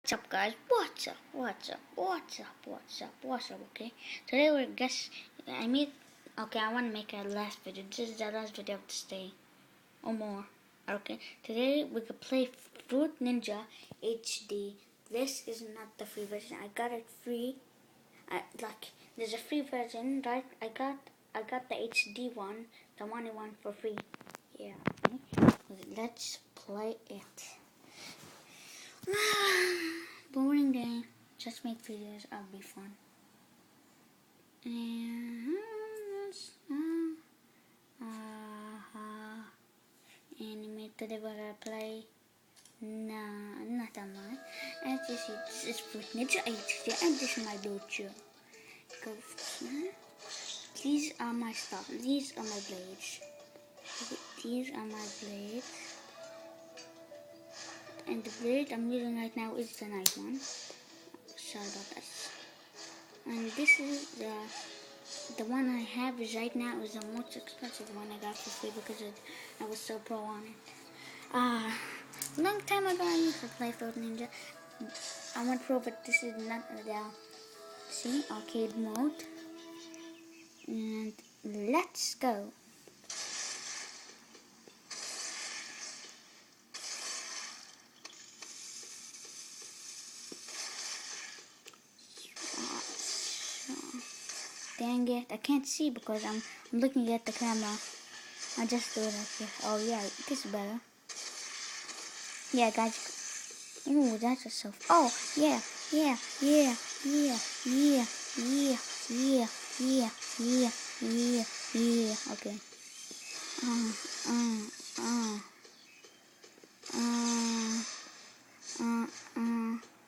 What's up, guys? What's up, okay? Today we're I want to make a last video. This is the last video of this day. Or more. Okay? Today we could play Fruit Ninja HD. This is not the free version. I got it free. There's a free version, right? I got the HD one, the money one for free. Yeah, okay? Let's play it. Boring day. Just make videos. I'll be fun. Anime today we're gonna play. Nah, not that much. As you see, this is Fruit Ninja HD, and this is my dojo. These are my stuff. These are my blades. These are my blades. And the blade I'm using right now is the nice one. Sorry about that. And this is the one I have is right now is the most expensive one I got for free because I was so pro on it. Long time ago I used to play Fruit Ninja. I went pro, but this is not the arcade mode. And let's go. Dang it, I can't see because I'm looking at the camera. I'll just do it like this. Oh yeah, this is better. Yeah, guys. Ooh, that's a so. Oh yeah. Okay.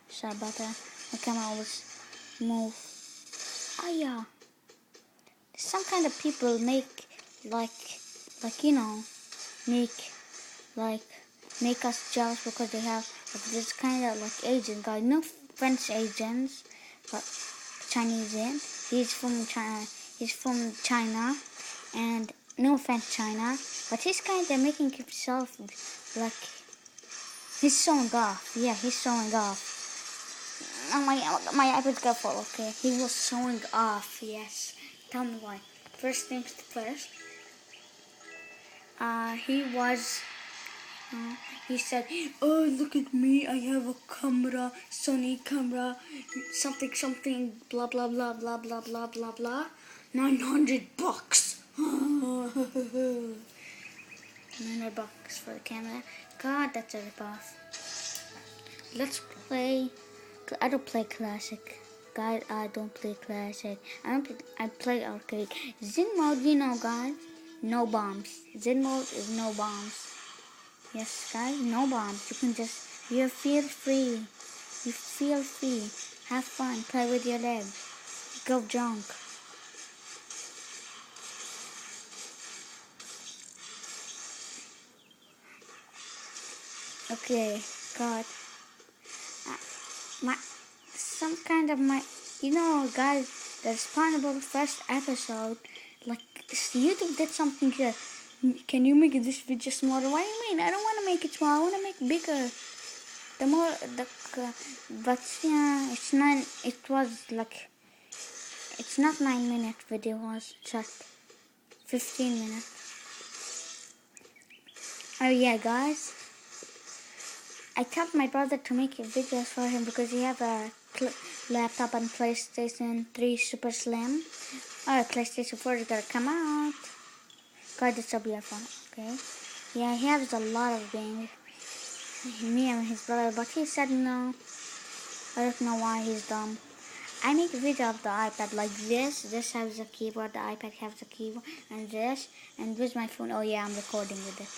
Sorry about that. My camera always move. Oh yeah. Some kind of people make make us jealous because they have this kind of Asian guy. No French Asians, but Chinese in. He's from China. He's from China, and no offense China, but he's kind of making himself he's showing off. Yeah, he's showing off. Oh, my iPad's got full. Okay, he was showing off. Yes. Tell me why. First things first. He said, "Oh, look at me! I have a camera, Sony camera, something, blah blah blah blah blah blah blah blah. $900. $900 for the camera. God, that's a ripoff. Let's play. I don't play classic. Guys, I don't play classic. I play arcade. Zen mode, guys, no bombs. Zen mode is no bombs. Yes, guys, no bombs. You feel free. You feel free. Have fun. Play with your legs. Go junk. Okay, God. Guys, the Spawnable first episode, YouTube did something here. Can you make this video smaller? What do you mean? I don't want to make it small. I want to make it bigger. It's not 9-minute video. It was just 15 minutes. Oh yeah, guys. I told my brother to make videos for him because he have a laptop and PlayStation 3 Super Slim. Oh, PlayStation 4 is gonna come out. God, this will be fun. Okay. Yeah, he has a lot of games. Me and his brother, but he said no. I don't know why he's dumb. I make a video of the iPad like this. This has a keyboard. The iPad has a keyboard, and this. And with my phone. Oh yeah, I'm recording with it.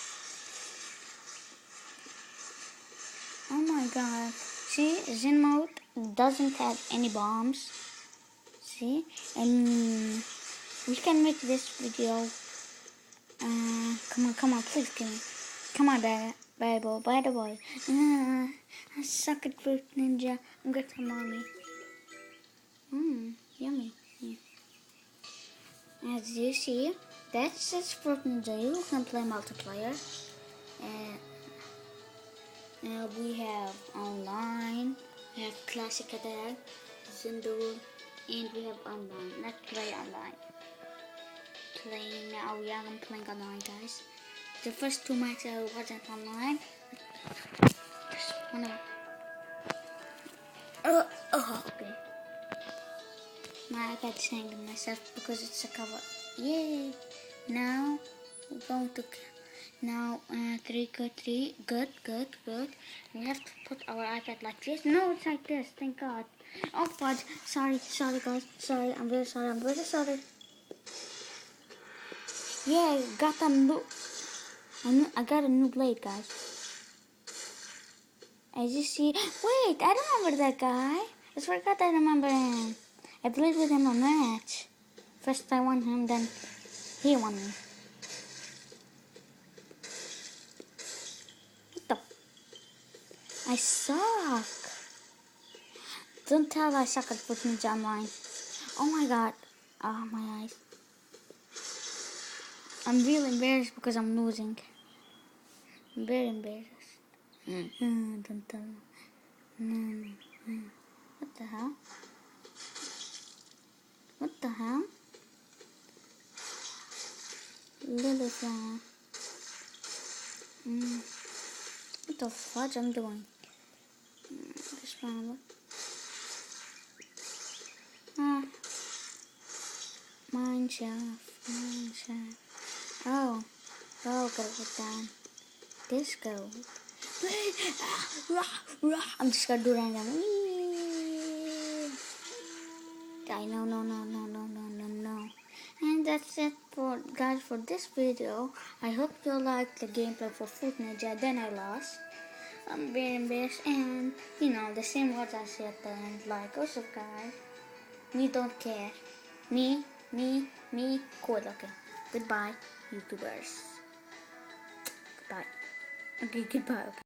Oh my God. See, Zen mode doesn't have any bombs. See? And we can make this video. Come on, please give me. Come on, bad boy. I suck at Fruit Ninja. I'm good for mommy. Yummy. Yeah. As you see, that's just Fruit Ninja. You can play multiplayer. We have online, classic attack, Zindul, and we have online. Let's play online. Playing now, yeah, I'm playing online, guys. The first 2 matches I wasn't online. Just wanna. Okay. My iPad's hanging myself because it's a cover. Yay! Now we're going to. Now, 3, good, 3, good. We have to put our iPad like this. No, it's like this, thank God. Oh, God, sorry guys, sorry, I'm very sorry. Yeah, got a new, I got a new blade, guys. As you see, wait, I remember that guy. I forgot I remember him. I played with him a match. First I won him, then he won me. I suck. Don't tell I suck at Fruit Ninja Online. Oh my God. Oh, my eyes. I'm really embarrassed because I'm losing. I'm very embarrassed. Don't tell me. What the hell? What the hell? Little flower. What the fudge I'm doing? This flower. Mine shaft. Oh, gotta put down. This gold. I'm just gonna do random. I know, no. And that's it for guys for this video. I hope you liked the gameplay for Fruit Ninja. Then I lost. I'm very embarrassed, and the same words I said at the end, like, oh, subscribe. Me don't care. Me, cool, okay. Goodbye, YouTubers. Goodbye. Okay, goodbye. Okay.